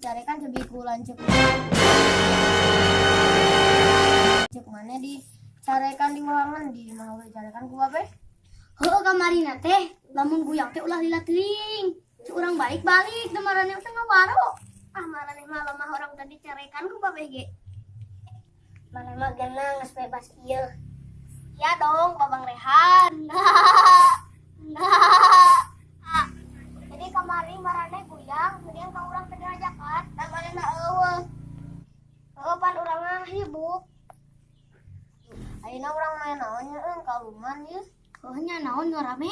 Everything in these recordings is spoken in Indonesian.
dicarekan cebiku lancuk. Cek mana dicarekan di ruangan di mau dicarekan ku apa? Heuh kamarina teh, lamun guyang teh ulah lila teuing. Urang balik-balik da marane teh ngawaro. Ah marane mah lemah orang tadi carekan ku babeh ge. Mana mah genang geus bebas ieu. Ya dong, Babang Rehan. Nah. Ah, jadi kamari marane guyang, kemudian ka urang teh diajakan, da manehna eueuh. Heuh pan urang mah hibuk. Ayeuna urang main naon nya kaluman ieu. Heuh nya naon nu rame?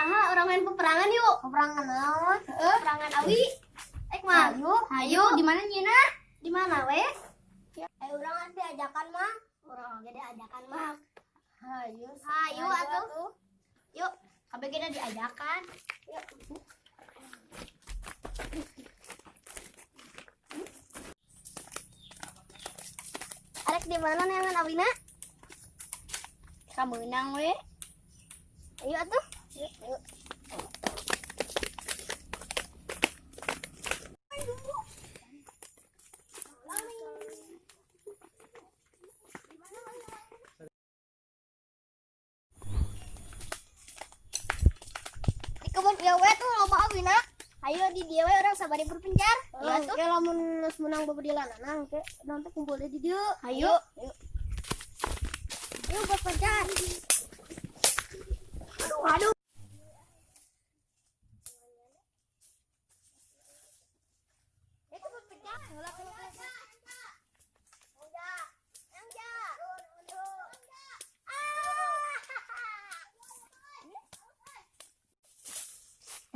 Aha, urang main peperangan yuk. Peperangan naon? Peperangan awi. Mah. Hayu, di mana nyina? Di mana we? Urang diajakan mah. Urang ge diajakan mah. Hayu atuh. Yuk, kabeh kita diajakan. Yuk. Arek di mana neangan awina? Kameunang we. Ayo atuh. Yuk. Kebun ieu we tuh loba awina. Ayo di dieu we urang sabari berpencar. Ya tuh. Ya lamun geus menang babedilanana ke nanti kumpul di dieu. Ayo. Yuk berpencar. Aduh. Itu berpencar.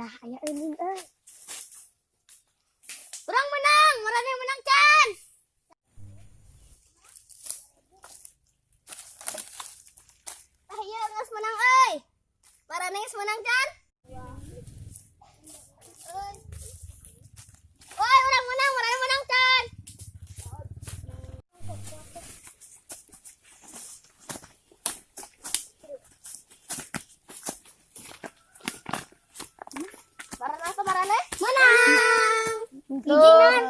Nah, aya euning euy. Urang menang, marane menang can. Ah iya geus menang euy. Marane geus menang can? Woi, urang menang, marane menang can. Marane atuh marane? Menang. Giginan.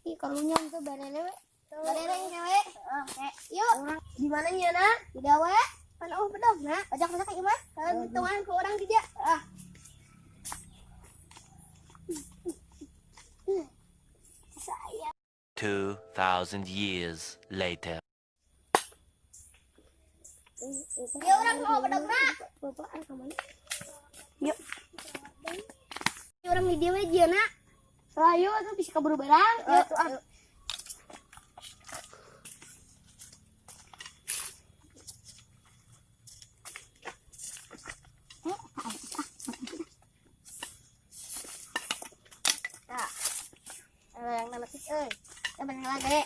Ih, kalunya itu barene we. Barene ini we. Oke. Yuk. Di mana nya na? Di dia we. Pan bedog na. Ojak-ojak ieu mah. Kalau hitungan ke orang di dia. Ah. Saya. 2,000 years later. Ya orang mau bedog na. Bapaan kamu? Yuk. Orang di dia we jeuna. Ayo atuh bisa kaburu barang. Yuk. Yang namatik euy. Bener lagi.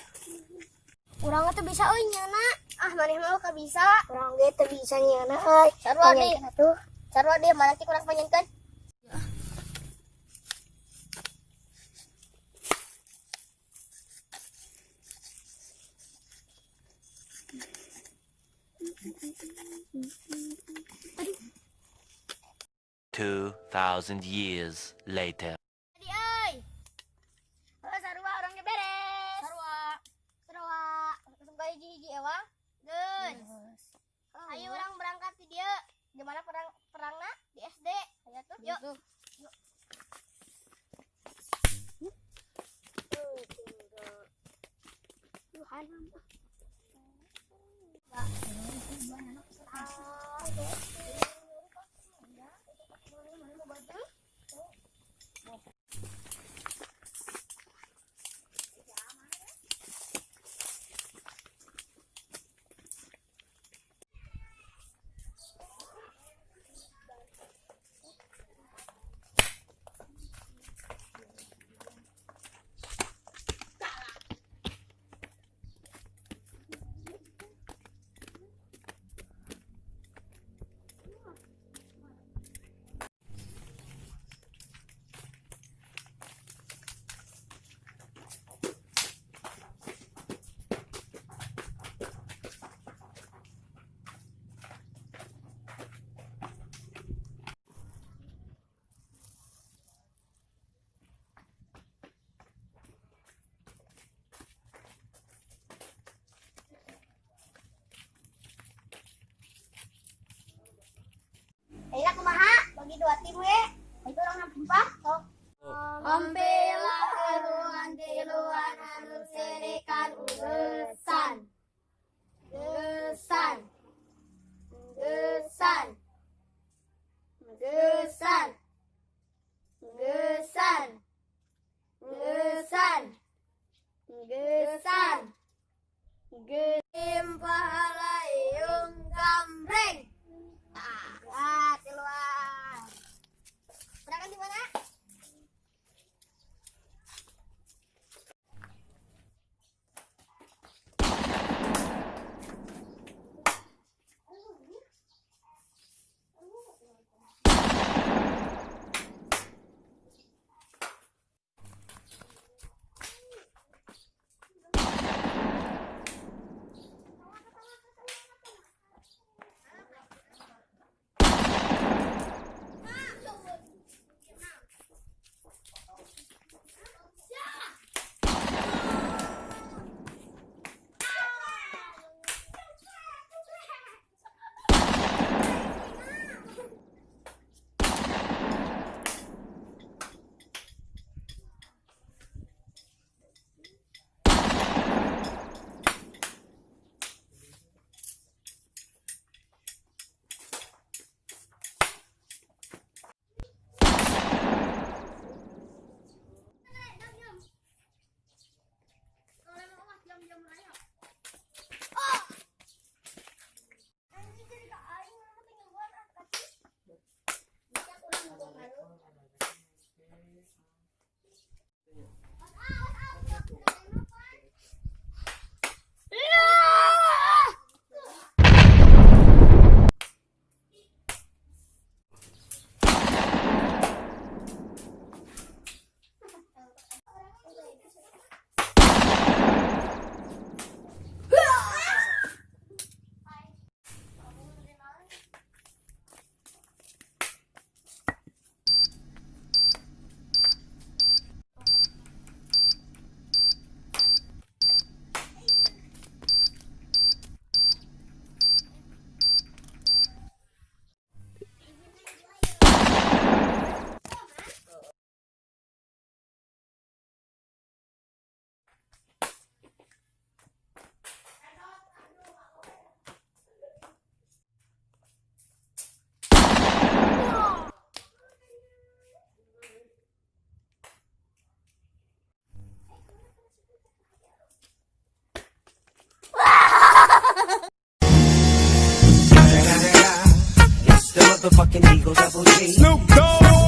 Urang teh bisa euy nyeuna. Ah maneh mah ka bisa. Urang ge teu bisa nyeuna euy. Sarua di. Sarua di mana ti urang panjenkeun? Two thousand years later. Jadi euy. Heuh sarua urang ge beres. Sarua. Langsung ka hiji-hiji ewa. Geus. Ayo orang berangkat di dia. Gimana perangna di SD? Ayo tuh. Yuk. Yuk. Ayo kumaha bagi 2 tim we. Itu orang nampak sok. Ompela keruan tiluan anu serikan gesan. Gesan. Gesan. Gesan. Gesan. Gesan. Gesan. Gesim pahala iung gambreng. Ah, keluar. Berangkat di mana? It's the motherfucking Eagle Double G. Snoop Dogg.